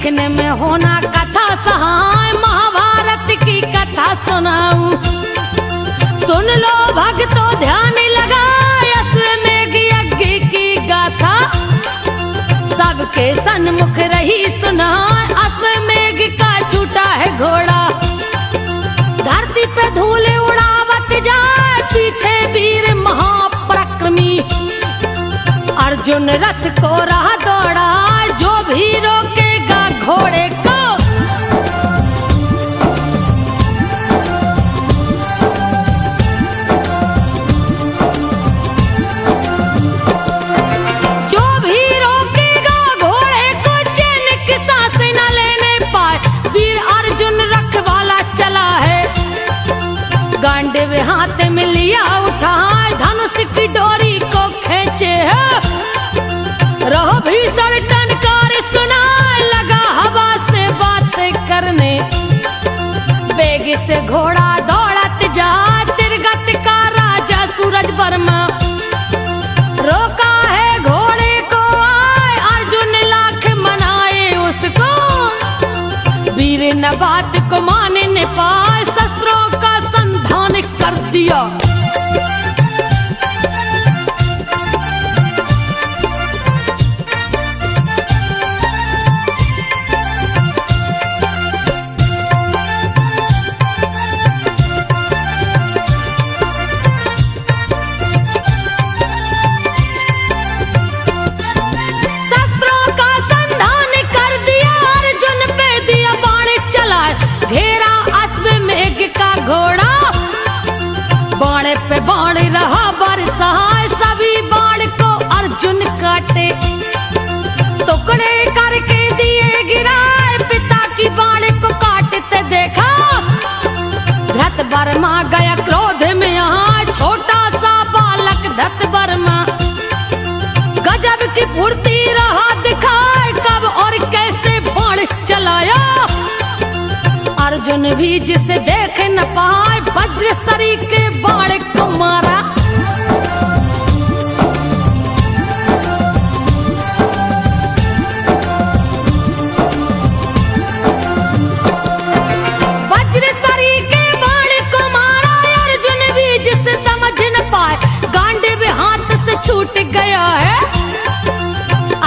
देखने में होना कथा सहाय, महाभारत की कथा सुनाऊं। सुन लो भक्तों ध्यान लगाए, अश्वमेघ यज्ञ की गाथा सबके सन्मुख रही सुनाए। अश्वमेघ का छूटा है घोड़ा, धरती पे धूल उड़ावत जाए, पीछे वीर महापराक्रमी अर्जुन रथ को राह दौड़ा। जो भी रोकेगा घोड़े को, जो भी रोकेगा घोड़े को, चैन की सांस न लेने पाए। वीर अर्जुन रखवाला चला है, गांडीव हाथ में लिया उठाए, धनुष की डोरी को खींचे है। रहो भीषण टनकार सुनाए, लगा हवा से बात करने। बेग से घोड़ा दौड़त जा, तिरगत का राजा सूरज वर्मा रोका है घोड़े को। आए अर्जुन लाख मनाए उसको, वीर न बात को माने न पाए, शस्त्रों का संधान कर दिया। घेरा अश्वमेघ का घोड़ा, बाण पे बाण रहा बरसाए, सभी बाण को अर्जुन काटे, टुकड़े करके दिए गिराए। पिता की बाण को काटते देखा, धृत वर्मा गया क्रोध में यहाँ, छोटा सा बालक धृत वर्मा गजब की फुर्ती रहा दिखाए, कब और कैसे बाण चलाया। अर्जुन भी जिसे देख न पाए, वज्र सरी के बाण को मारा। वज्र सरी के बाण को मारा, अर्जुन भी जिसे समझ न पाए, गांडीव हाथ से छूट गया है।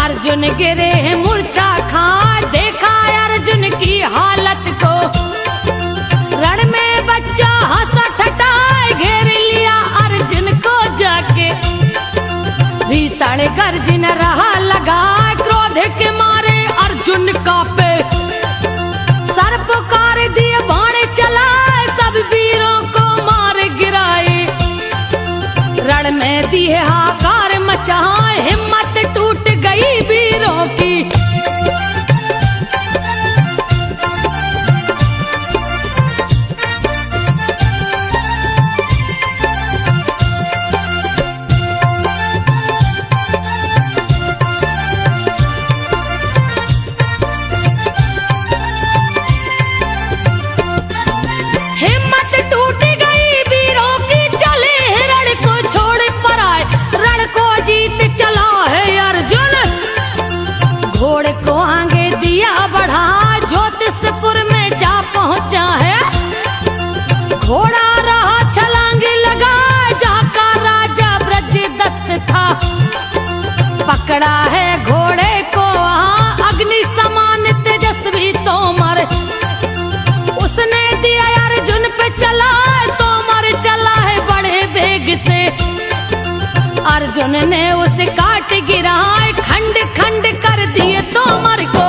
अर्जुन गिरे हैं मूर्छा खाए, देखा अर्जुन की हालत को, रण में बच्चा हंसा ठठाए, घेर लिया अर्जुन को जाके। भीषण गर्जन रहा लगाए, क्रोध के मारे अर्जुन कांपे, सर पुकार दिए बाण चलाए, सब वीरों को मार गिराए। रण में दिए हाकार मचाए, हिम्मत टूट गई वीरों की। को आगे दिया बढ़ा, ज्योतिषपुर में जा पहुंचा है। घोड़ा रहा छलांग लगा, जाका राजा ब्रजदत्त था, पकड़ा है घोड़े को वहां, अग्नि समान तेजस्वी तोमर। उसने दिया अर्जुन पे चला, तोमर चला है बड़े वेग से। अर्जुन ने उसे काट गिराए, खंड खंड कर दिए तोमर को।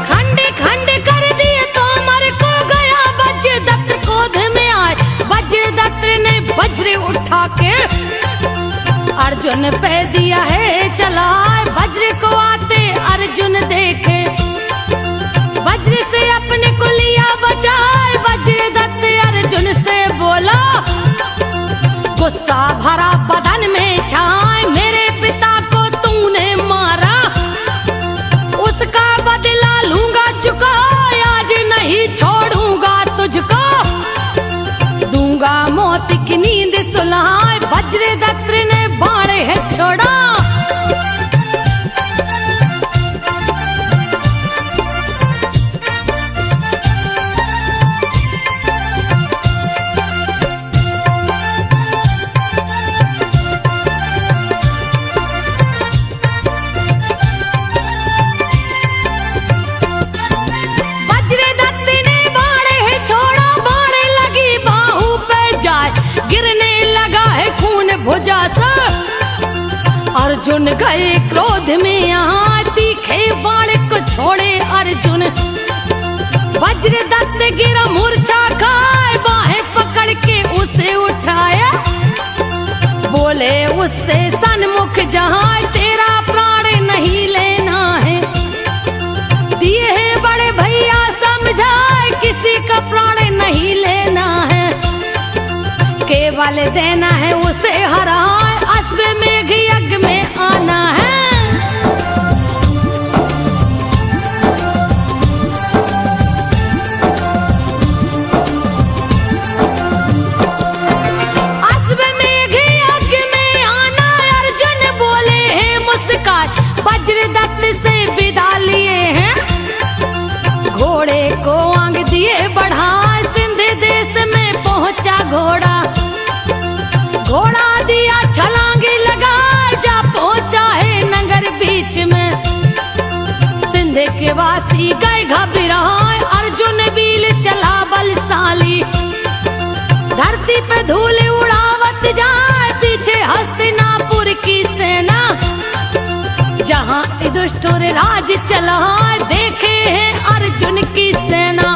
खंड खंड कर दिए तोमर को, गया वज्रदत्त क्रोध में आए। वज्रदत्त ने वज्र उठा के अर्जुन पे दिया है चलाए। वज्र को आते अर्जुन देखे, वज्र से अपने को लिया बचाए। वज्रदत्त अर्जुन से बोला, गुस्सा भरा बदन में छाए, मेरे पिता को तूने मारा, उसका बदला लूंगा चुका, आज नहीं छोड़ूंगा तुझको। गूंगा मोती की नींद सुलाए, वज्रदत्त ने बाण है छोड़ा। वज्रदत्त ने बाण है छोड़ा, बाण लगी बाहू पे जाए, गिरने लगा है खून भुजा सा। अर्जुन गए क्रोध में यहाँ, तीखे बाण को छोड़े अर्जुन। वज्रदत्त गिरा मूर्छा खाए, बाहें पकड़ के उसे उठाया, बोले उससे सन्मुख जहाँ तेरा प्राण नहीं लेना है। दिए है बड़े भैया समझाए, किसी का प्राण नहीं लेना है, केवल देना है उसे हराए, अश्व मेघ यज्ञ में आना है। अश्व मेघ यज्ञ में आना, अर्जुन बोले हैं मुस्कान, वज्रदत्त से विदा लिए हैं। घोड़े को आंग दिए बढ़ाए, सिंध देश में पहुंचा घोड़ा। घोड़ा दिया छलांगे लगा, जा पहुंचा है नगर बीच में। सिंध के वासी गए घबराए, अर्जुन वीर चला बलशाली। धरती पे धूल उड़ावत जाए, पीछे हस्तिनापुर की सेना। जहाँ दुष्ट और राज चला, देखे हैं अर्जुन की सेना।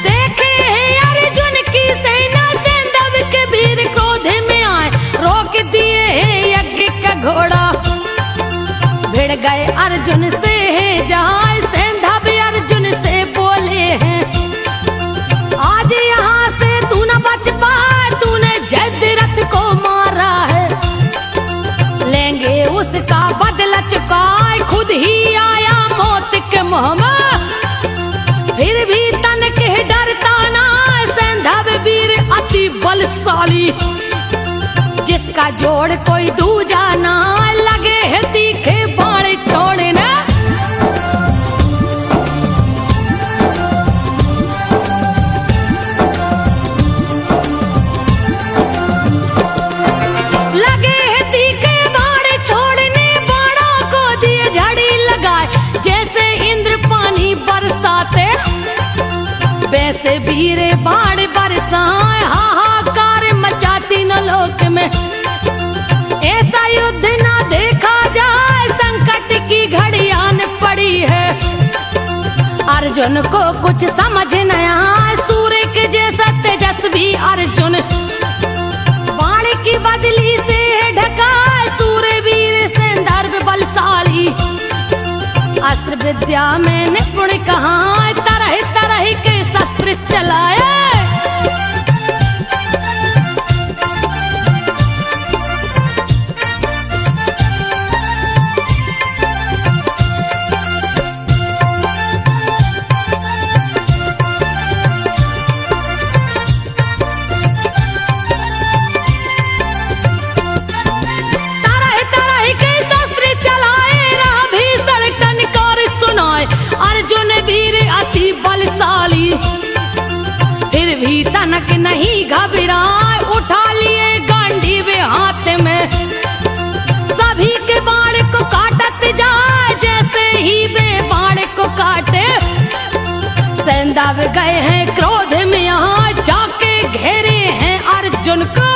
देखे हैं अर्जुन की सेना, सैंधव के वीर क्रोध में आए, रोक दिए हैं यज्ञ का घोड़ा। भिड़ गए अर्जुन से है जाए, सैंधव अर्जुन से बोले हैं, आज यहाँ से तू न बच पाए, तूने जयद्रथ को मारा है। लेंगे उसका बदला चुकाए, खुद ही आया मौत के मुँह में, फिर भी तन के डरता ना। सैंधव वीर अति बलशाली, जिसका जोड़ कोई दूजा ना, लगे है तीखे बाण छोड़ने। लगे है तीखे बाण छोड़ने, बाणों को दिए झड़ी लगाए, जैसे इंद्र पानी बरसाते, वैसे वीर बाण बरसाए। हाहाकार मचा तीनों लोक में, ऐसा युद्ध ना देखा जाए, संकट की घड़ी आन पड़ी है। अर्जुन को कुछ समझ न आए, सूर्य के जैसा तेजस्वी अर्जुन। बाण की बदली से ढका, सूर्य वीर सैंधव बलशाली। अस्त्र विद्या में निपुण कहाँ, तरह तरह के शस्त्र चलाए। तरह तरह के शस्त्र चलाए, राह भीषण टनकार सुनाए, अर्जुन वीर अति बलशाली। फिर भी तनक नहीं घबराए, उठा लिए गांडीव हाथ में। सभी के बाण को काटत जाए, जैसे ही वे बाण को काटे। सैंधव गए हैं क्रोध में, यहाँ जाके घेरे हैं अर्जुन को।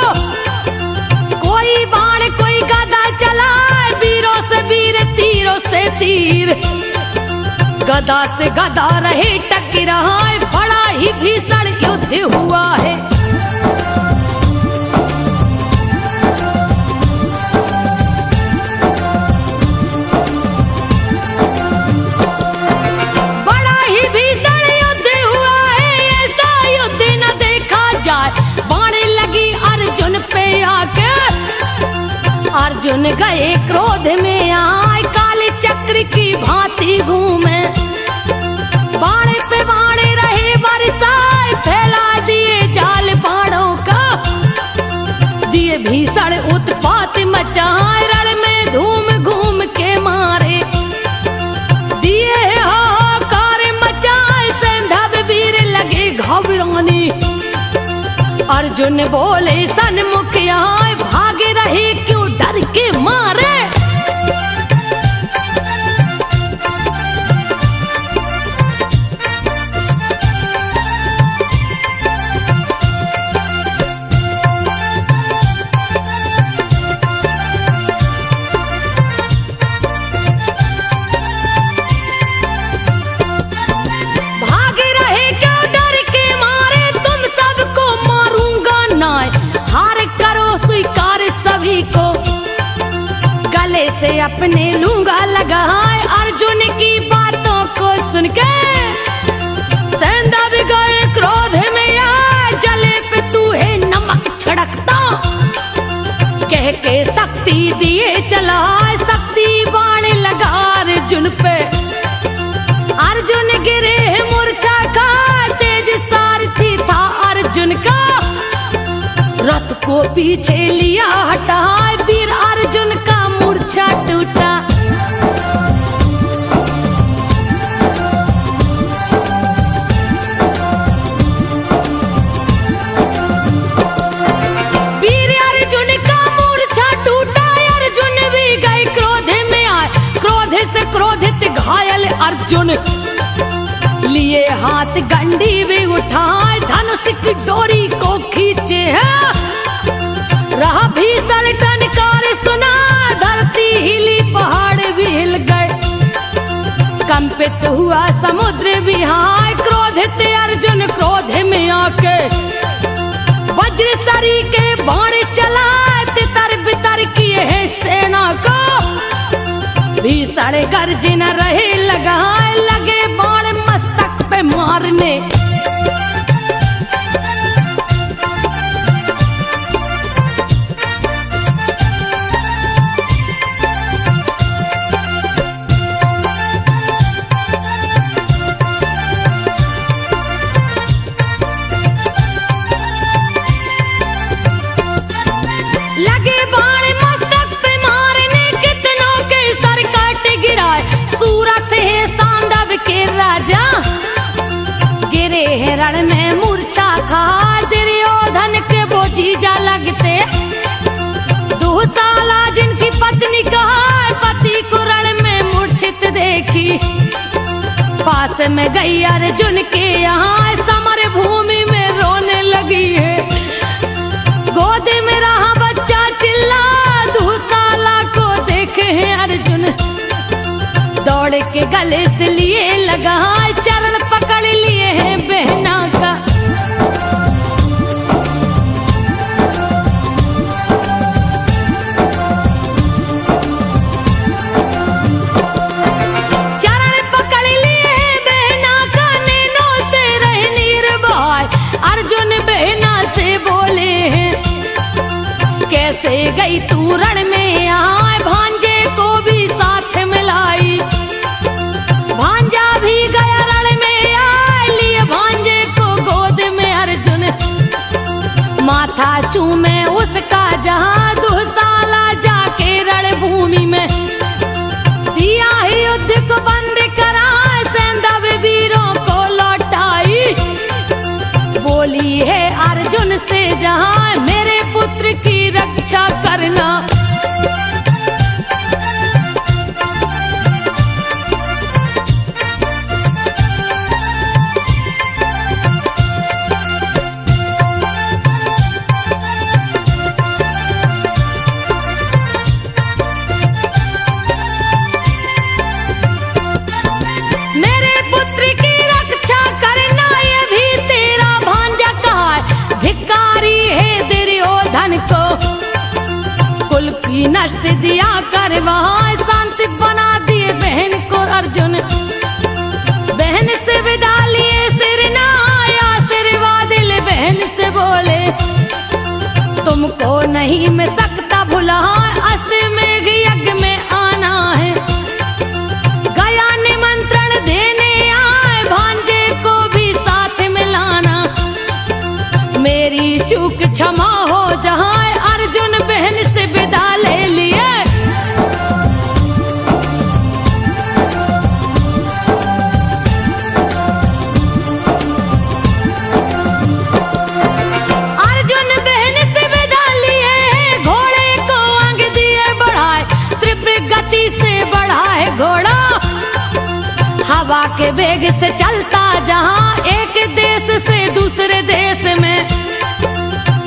कोई बाण कोई गदा चलाए, वीरों से वीर तीरों से तीर। गदा से गदा रहे टकराए, बड़ा ही भीषण युद्ध हुआ है। बड़ा ही अर्जुन गए क्रोध में आए, काले चक्र की भांति घूमे, बाणे पे बाणे रहे बरसाए, फैला दिए जाल बाणों का, दिए भीषण उत्पात मचाए, रण में धूम घूम के मारे, दिए हाहाकार मचाए, सैंधव वीर लगे घबराने। अर्जुन बोले सन्मुख आए, भागे रहे क्यों डर के मारे। को गले से अपने लूंगा लगाए, अर्जुन की बातों को सुन के सैंधव गए क्रोध में आए, जले पे तू है नमक छिड़कता, कह के शक्ति दिए चलाए, शक्ति बाण लगा अर्जुन पे, अर्जुन गिरे मूर्छा का, तेज सारथी था अर्जुन का, रथ को पीछे लिया हटाए, वीर अर्जुन का मूर्छा टूटा। वीर अर्जुन का मूर्छा टूटा, अर्जुन भी गए क्रोध में आए, क्रोध से क्रोधित घायल अर्जुन, लिए हाथ गंडी भी उठाए, धनुष की डोरी को खींचे है, रहा भीषण टनकार सुना, धरती हिली पहाड़ भी हिल गए, कंपित हुआ समुद्र विहाय, क्रोधित अर्जुन क्रोध में आके, वज्र सरी के बाण चलाए, तितर बितर किए है सेना को, भीषण गर्जन रहे लगाए, लगे बाण मस्तक पे मारने। लगे बाण मस्तक पे मारने, कितनों के सर काट गिराए, सूरत है सांडव के राजा, गिरे हैं रण में मूर्छा खाए, दुर्योधन के वो जीजा लगते, दुशाला जिनकी पत्नी कहा, पति को रण में मूर्छित देखी, पास में गई अर्जुन के यहाँ, समर भूमि में रोने लगी है, गोद में रहा बच्चा चिल्ला, दुशाला को देखे हैं अर्जुन, दौड़ के गले से लिए लगा, चरण पकड़ लिए हैं बहना का। चरण पकड़ लिए हैं बहना का, नैनों से रहे निर्भय, अर्जुन बहना से बोले हैं, कैसे गई तू रण में आए, भांजे को भी साथ मिलाई, भांजा भी गया रण में आए, लिए भांजे को गोद में अर्जुन, माथा चूमे उसका जहां, दुशाला जाके रण भूमि में, दिया ही युद्ध को बंद कराए, सैंधव वीरों को लौटाई, बोली है अर्जुन से जहां, मेरे पुत्र की रक्षा करना। मेरे पुत्र की रक्षा करना, ये भी तेरा भांजा कहा, धिक्कारी है दुर्योधन को, कुल की नष्ट दिया कर वहां, शांति बना दिए बहन को अर्जुन, बहन से विदा लिए सिर नहाया, आशीर्वाद ले बहन से बोले, तुमको नहीं मैं सकता भुला, अस्त में से चलता जहां एक देश से दूसरे देश में,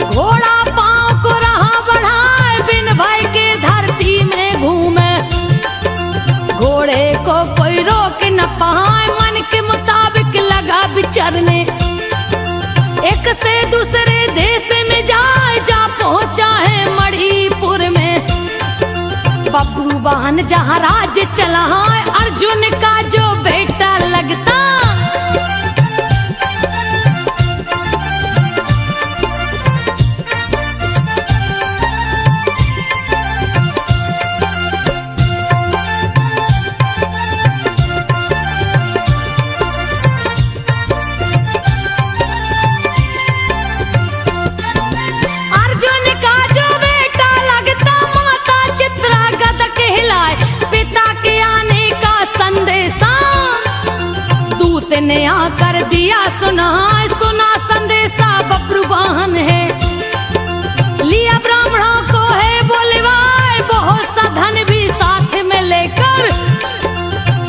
घोड़ा पांव को रहा बढ़ाए बिन भय के धरती में घूमे। घोड़े को कोई रोक न पाए, मन के मुताबिक लगा विचरने। एक से दूसरे देश में जाए, जा पहुंचा है मणिपुर में। बब्रू वाहन जहाँ राज्य चला है, अर्जुन का जो बेटा लगता। अर्जुन का जो बेटा लगता, माता चित्रागत कहलाए। पिता के आने का संदेशा दूत ने आकर दिया सुना। सुना संदेशा बब्रू वाहन है, लिया ब्राह्मणों को है बोलवाए। बहुत सा धन भी साथ में लेकर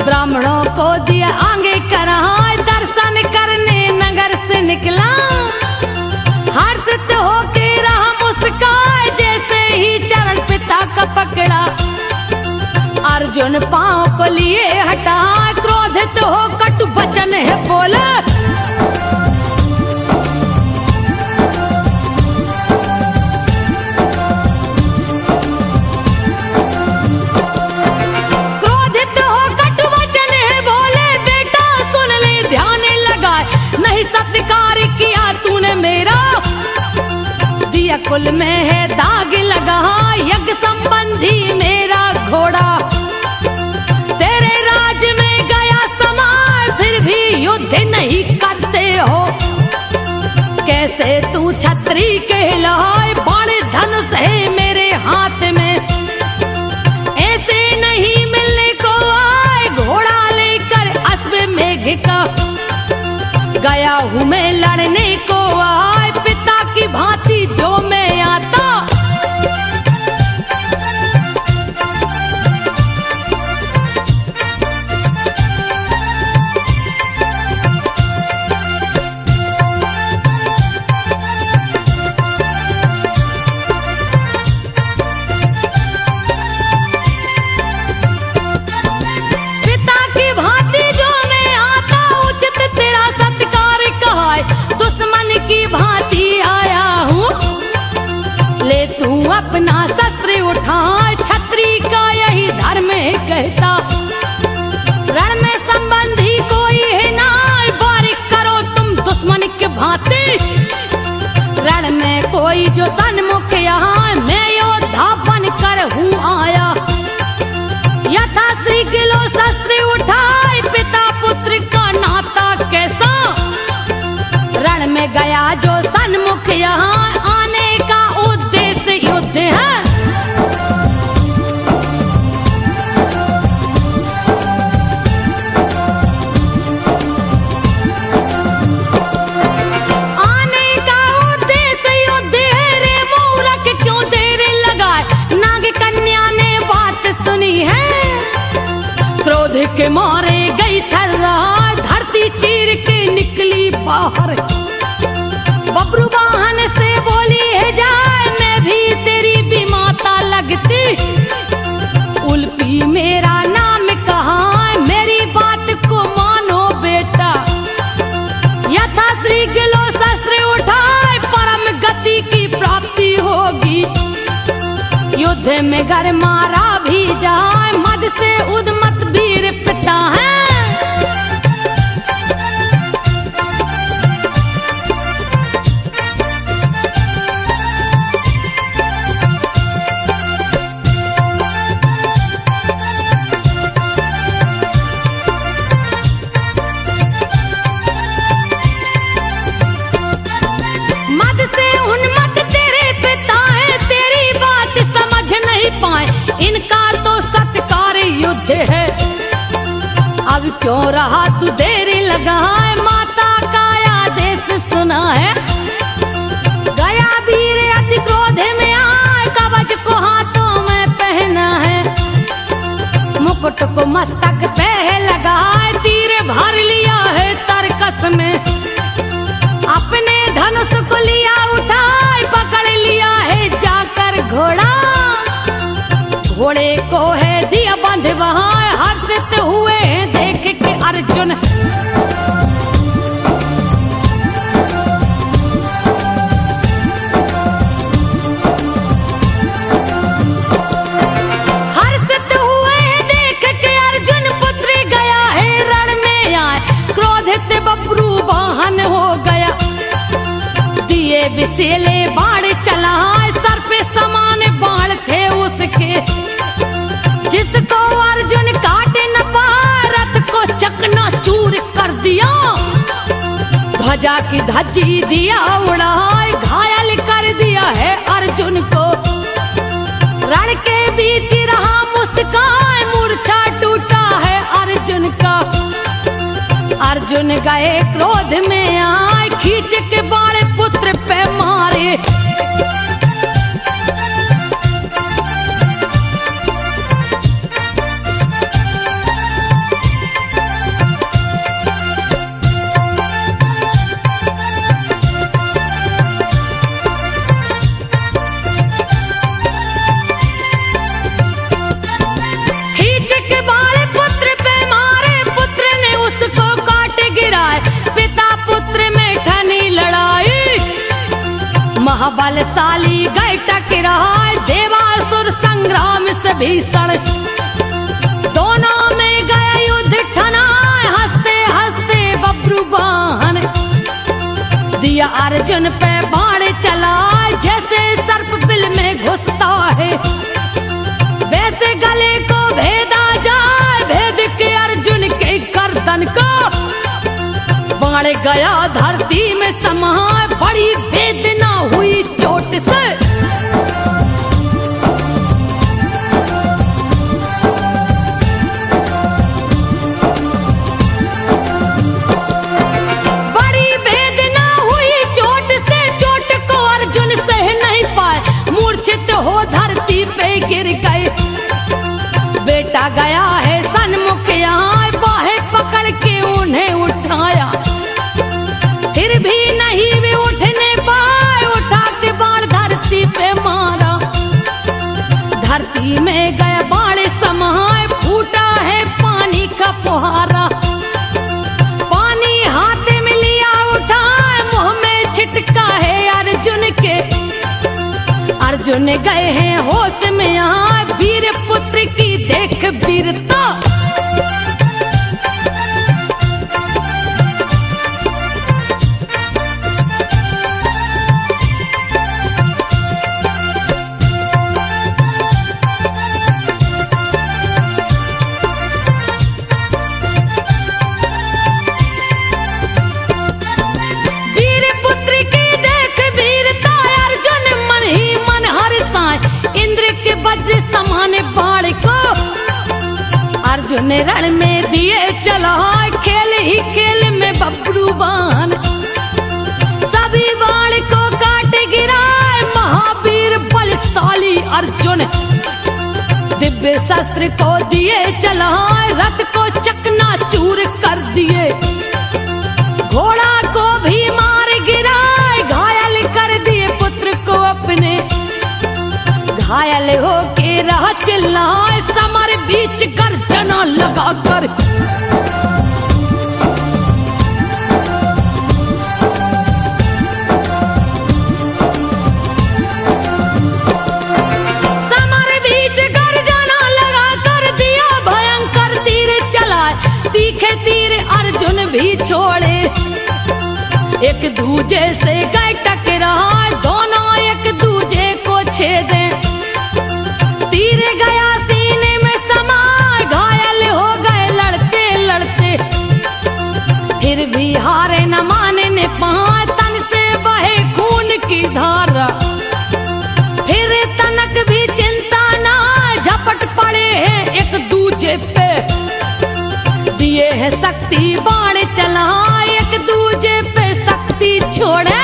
ब्राह्मणों को दिया आगे कराए। दर्शन करने नगर से निकला, हर्षित होके रहा मुस्काए। जैसे ही चरण पिता का पकड़ा, अर्जुन पांव को लिए हटा। क्रोधित हो कटु वचन है बोला, क्रोधित हो कटु वचन है बोले। बेटा सुन ले ध्यान लगाए, नहीं सत्कार किया तूने मेरा। दिया कुल में है दाग लगा, यज्ञ संबंधी मेरा घोड़ा। तेरे राज में गया समाय, फिर भी युद्ध नहीं करते हो। कैसे तू छत्री कहलाए, बड़े धनुष है मेरे हाथ में। ऐसे नहीं मिलने को आए, घोड़ा लेकर अश्व मेघ का। गया हूँ मैं लड़ने को आए, पिता की भांति जो मैं आता। पिता की भांति जो मैं आता, उचित तेरा सत्कार कहाए। दुश्मन की भांति आया हूँ, ले तू अपना शस्त्र उठा। छत्री का यही धर्म है कहता, रण में संबंधी कोई है ना। बारिक करो तुम दुश्मन की भांति, रण में कोई जो सन्मुख यहाँ। मैं योद्धा बन कर हूँ आया। यथा श्री गिलो शस्त्र उठाए, पिता पुत्र का नाता कैसा। रण में गया जो सन्मुख यहाँ, आने का उद्देश्य युद्ध है। आने का उद्देश्य युद्ध है रे मूर्ख, क्यों देर लगाए। नाग कन्या ने बात सुनी है, क्रोध के मारे गई थर्राए। धरती चीर के निकली बाहर, बब्रू वाहन से बोली है जाए। मैं भी तेरी भी माता लगती, उल्पी मेरा नाम कहा। मेरी बात को मानो बेटा, यथा श्री गिलो शस्त्र उठाए। परम गति की प्राप्ति होगी, युद्ध में घर मारा भी जाए। मद से उद्मत वीर पिता है। मद से उन्मत्त तेरे पिता है, तेरी बात समझ नहीं पाए। इनका तो सत्कार युद्ध है, अब क्यों रहा तू देरी लगाए। माता का आदेश सुना है, गया वीर अति क्रोध में आए। कवच को हाथों में पहना है, मुकुट को मस्तक पे लगाए। तीर भर लिया है तरकस में, अपने धनुष को लिया उठाए, पकड़ लिया है जाकर घोड़ा। घोड़े को है दिया बंध वहां, हर्षित हुए हैं देख के अर्जुन। हर्षित हुए हैं देख के अर्जुन, पुत्र गया है रण में आए, क्रोधित बब्रू वाहन हो गया। दिए विषैले बाण चलाए, सर पे समान बाण थे उसके, जिसको अर्जुन काटे न पाए, रथ को चकना चूर कर दिया। ध्वजा की धज्जी दिया उड़ाए, घायल कर दिया है अर्जुन को। रण के बीच रहा मुस्कान, मूर्छा टूटा है अर्जुन का। अर्जुन गए क्रोध में आए, खींच के बाण पुत्र पे मारे। खींच के बाण पुत्र पे मारे, पुत्र ने उसको काट गिराए, पिता पुत्र में ठनी लड़ाई। महाबलशाली गए टकराए, देवासुर संग्राम से भीषण, दोनों में गए युद्ध ठनाए, हंसते हंसते बब्रू वाहन। दिया अर्जुन पे बाण चलाए, जैसे सर्प बिल में घुसता है, वैसे गले को भेदा जाए, भेद के अर्जुन के गर्दन को। बाण गया धरती में समाए, बड़ी वेदना हुई चोट से। बड़ी वेदना हुई चोट से, चोट को अर्जुन सह नहीं पाए, मूर्छित हो धरती पे गिर गए। बेटा गया है सन्मुख यहाँ, बाहें पकड़ के उन्हें उठाया, फिर भी नहीं वे उठने पाए, उठा के बाण धरती पे मारा। धरती में गया बाण समाए, फूटा है पानी का फुहारा। पानी हाथ में लिया उठाए, मुंह में छिटका है अर्जुन के। अर्जुन गए हैं होश में यहाँ, वीर पुत्र की देख वीरता। वीर पुत्र की देख वीरता, अर्जुन मन ही मन हर्षाए, इंद्र के वज्र समान बाण को अर्जुन रण में दिए चलाए। खेल ही खेल में बब्रू बाण, सभी बाण को काट गिराए, महावीर बलशाली अर्जुन। दिव्य शस्त्र को दिए चलाए, रथ को चकना चूर कर दिए। घोड़ा को भी मार गिराए, घायल कर दिए पुत्र को अपने। घायल होके रह चिल्लाए, समर बीच गर्जना लगाकर। समर बीच गर्जना लगाकर दिया भयंकर तीर चलाए, तीखे तीर अर्जुन भी छोड़े। एक दूजे से गए टकराए, दोनों एक दूजे को छेदे। तीर गया सीने में समा, घायल हो गए लड़ते लड़ते। फिर भी हारे न माने ने पाए, तन से बहे खून की धारा। फिर तनक भी चिंता ना, झपट पड़े हैं एक दूजे पे। दिए है शक्ति बाण चला, एक दूजे पे शक्ति छोड़े।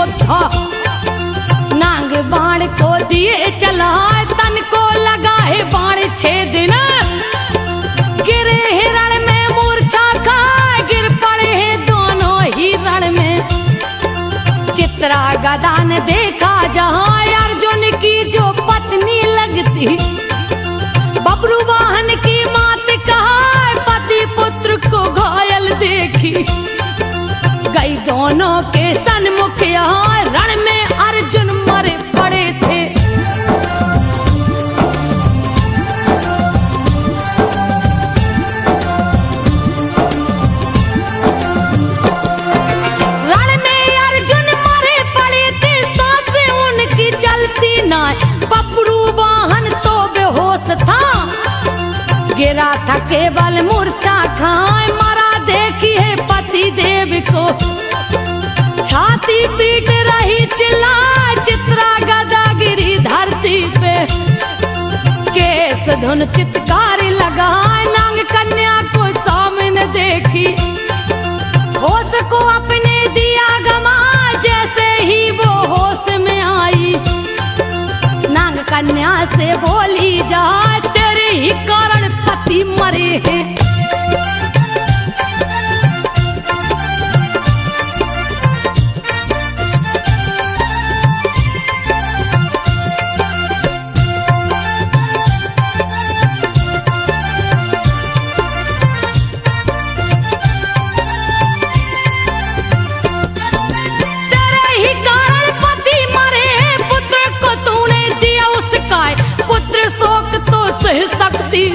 योद्धा। नांग बाण को दिए चलाए, तन को लगा है बाण छेदना। गिरे हिरण में मूर्छा खाए, गिर पड़े हैं दोनों ही रण में। चित्रा गदा ने देखा जहाँ अर्जुन की जो पत्नी लगती। बबरू वाहन की मात कहा, पति पुत्र को घायल देखी। गई दोनों के सन्मुख यहाँ, रण में अर्जुन मरे पड़े थे। रण में अर्जुन मरे पड़े थे, सांसें उनकी चलती ना। बबरू वाहन तो बेहोश था, गिरा था केवल मूर्छा खाए। मरा देखी है पति देव को, छाती पीट रही चिल्लाए। चित्रा गदा गिरी धरती पे, केस धुन चित्कार लगाए। नांग कन्या को सामने देखी, होश को अपने दिया गमा। जैसे ही वो होश में आई, नांग कन्या से बोली जा, तेरे ही कारण पति मरे हैं।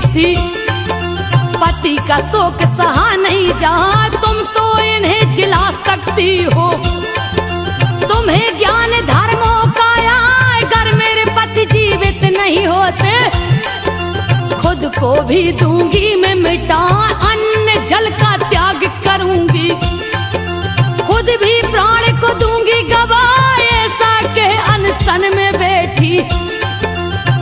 थी पति का शोक सहा नहीं जा, तुम तो इन्हें जिला सकती हो। तुम्हें ज्ञान धर्मों का आए, अगर मेरे पति जीवित नहीं होते, खुद को भी दूंगी मैं मिटा। अन्न जल का त्याग करूंगी, खुद भी प्राण को दूंगी गवा। ऐसा कह अनशन में बैठी,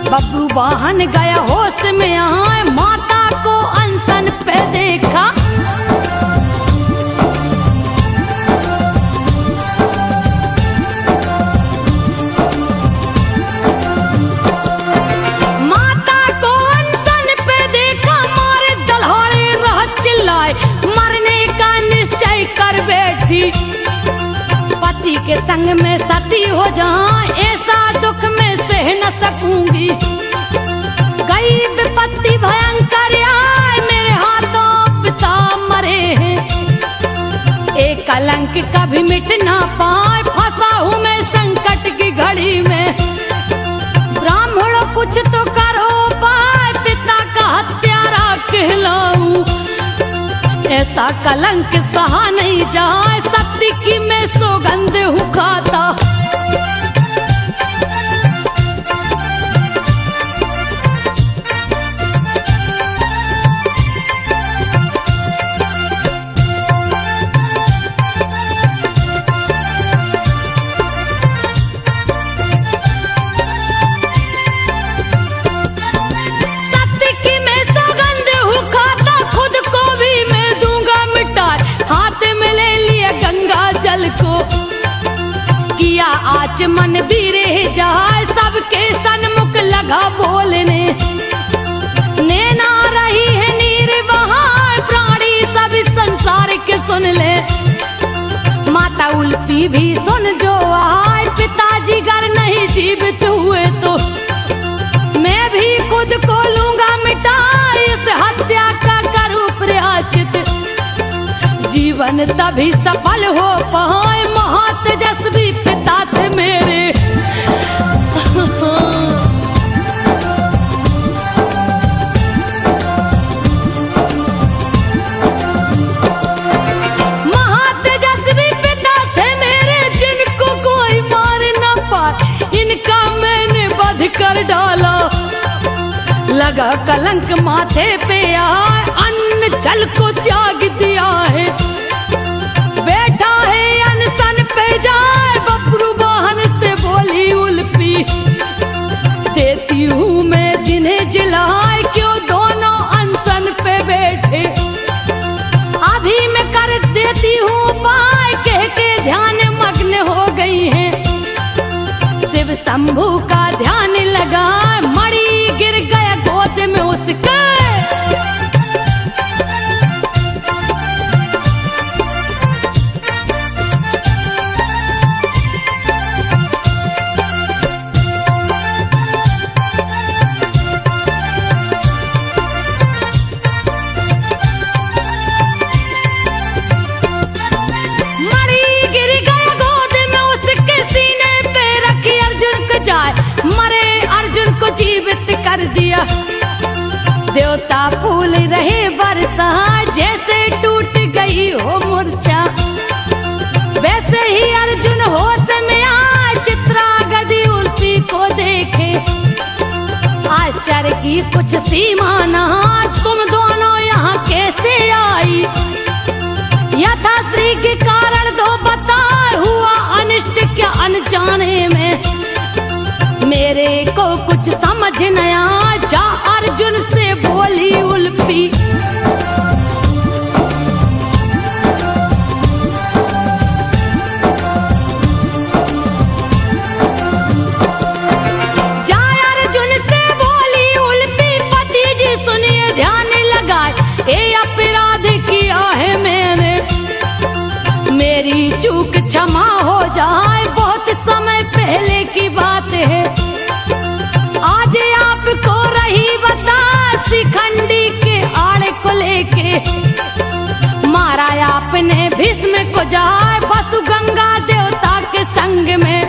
बबरू वाहन गया होश में आए। माता को अनशन पे देखा, माता को अनशन पे देखा। मारे दल्हाड़े रह चिल्लाए, मरने का निश्चय कर बैठी। पति के संग में सती हो जाए, ऐसा दुख में सह न सकूंगी। गई विपत्ति भयंकर आए, मेरे हाथों पिता मरे हैं। एक कलंक कभी मिट ना पाए, फंसा हूँ मैं संकट की घड़ी में। ब्राह्मणों कुछ तो करो पाए, पिता का हत्यारा कहलाऊं। ऐसा कलंक सहा नहीं जाए, सत्य की मैं सौगंध हूँ खाता। किया आचमन वीरे जाए, सबके सन्मुख लगा बोलने। नैना रही है नीर वहाँ, प्राणी सभी संसार के सुन ले। माता उल्पी भी सुन जो आए, पिताजी घर नहीं जीवित हुए तो मैं भी खुद को लूंगा मिटा। इस हत्या का करूं प्रायश्चित, जीवन तभी सफल हो पाए। महातेजस्वी पिता थे मेरे। महातेजस्वी पिता थे मेरे, जिनको कोई मार न पाए। इनका मैंने वध कर डाला, लगा कलंक माथे पे आए। अन्न जल को त्याग दिया है, बैठा है अनशन पे जाए। बबरू वाहन से बोली उल्पी, देती हूँ मैं जिन्हें जिलाए। क्यों दोनों अनशन पे बैठे, अभी मैं कर देती हूँ पाए। कह के ध्यान मग्न हो गई है, शंभू का ध्यान लगा, मणि गिर गया गोद में उसके। जीवित कर दिया देवता, फूल रहे बरसा जैसे टूट गई हो मूर्छा। वैसे ही अर्जुन होश में आए, चित्रा गदी उल्फी को देखे। आश्चर्य की कुछ सीमा ना, तुम दोनों यहाँ कैसे आई? यथा श्री के कारण दो बताए, हुआ अनिष्ट क्या अनजाने में। मेरे को कुछ समझ न आया, जा अर्जुन से बोली उल्फी। जा अर्जुन से बोली उल्फी, पति जी सुनिए ध्यान लगाए। ये अपराध किया है मैंने, मेरी चूक क्षमा हो जाए। बहुत समय पहले की बात है, आज आपको रही बता। शिखंडी के आड़े को लेके मारा आपने भीष्म को जाए, वसु गंगा देवता के संग में।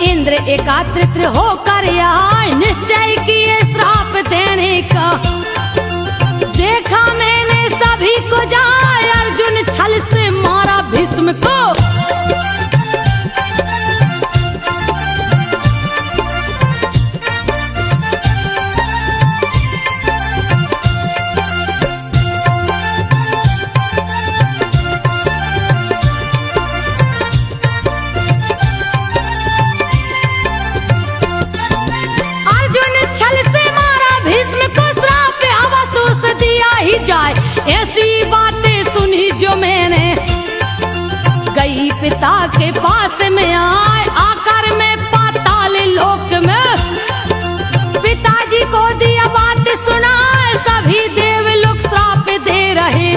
इंद्र एकत्रित होकर आए, निश्चय किए श्राप देने का। देखा मैंने सभी को जाए, अर्जुन छल से मारा भीष्म को। जाए ऐसी बातें सुनी जो मैंने, गई पिता के पास में आए, आकर में पाताल लोक में। पिताजी को दिया बात सुनाए, सभी देवलोक श्राप दे रहे।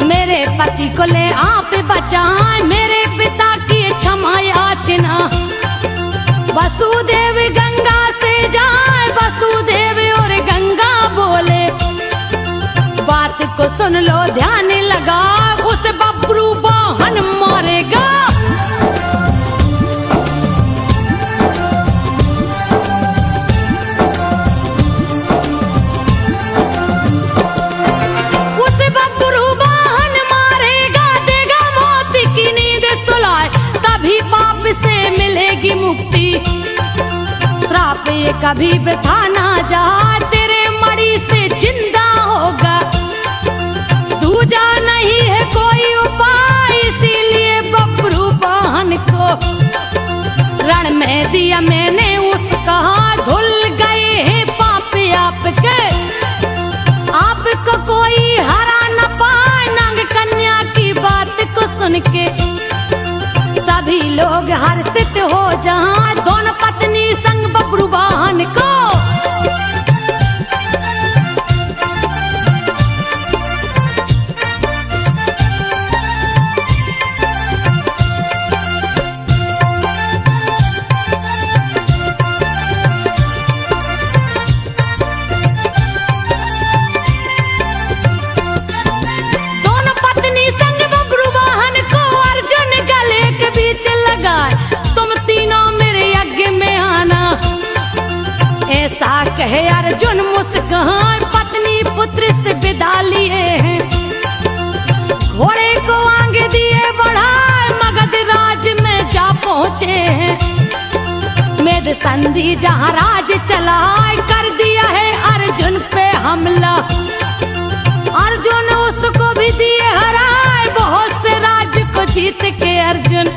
मेरे पति को ले आप बचाए, मेरे पिता की क्षमा याचना। वसुदेव गंगा से जाए, वसुदेव और गंगा बोले। बात को सुन लो ध्यान लगा, उस बब्रू वाहन मारेगा। उस बब्रू वाहन मारेगा, देगा मौत की नींद सुलाए। तभी पाप से मिलेगी मुक्ति, श्राप ये कभी वृथा ना जाए। तेरे मणि से जिंदा होगा, दूजा नहीं है कोई उपाय। इसीलिए बब्रू वाहन को रण में दिया मैंने उसका। धुल गए हैं पाप आपके, आपको कोई हरा न पाए। नाग कन्या की बात को सुन के सभी लोग हर्षित हो जाए, दोनों पत्नी संग बब्रू वाहन को। ऐसा कहे अर्जुन मुस्कान, पत्नी पुत्र से विदा लिए हैं। घोड़े को आगे दिए बढ़ाए, मगध राज में जा पहुँचे हैं। मेद संधि जहाँ राज चलाए, कर दिया है अर्जुन पे हमला। अर्जुन उसको भी दिए हराए, बहुत से राज्य को जीत के अर्जुन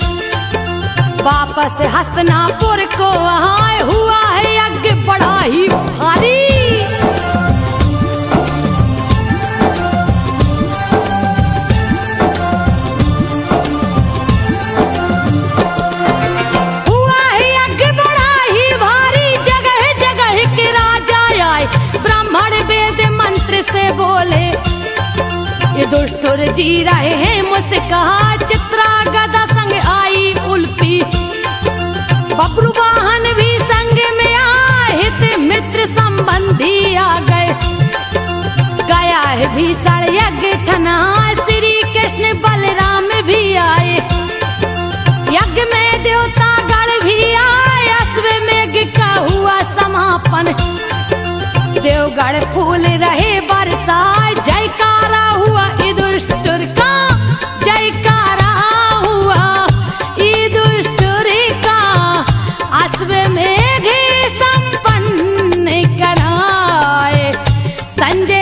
वापस हस्तिनापुर को आए। हुआ है यज्ञ बड़ा ही भारी, हुआ है जी रहे हैं मुस्का, चित्रा गदा संग आई उल्फी, बबरू वाहन भी संग में आए, हित मित्र संबंधी आ गए। गया है भीषण यज्ञ ठना, श्री कृष्ण बलराम भी आए। यज्ञ में देवता गण भी आए, अश्वमेघ का हुआ समापन। देवगढ़ फूल रहे बरसाए, जयकारा हुआ युधिष्ठिर का, जयकारा हुआ युधिष्ठिर का। अश्वमेघ संपन्न कराए, संजय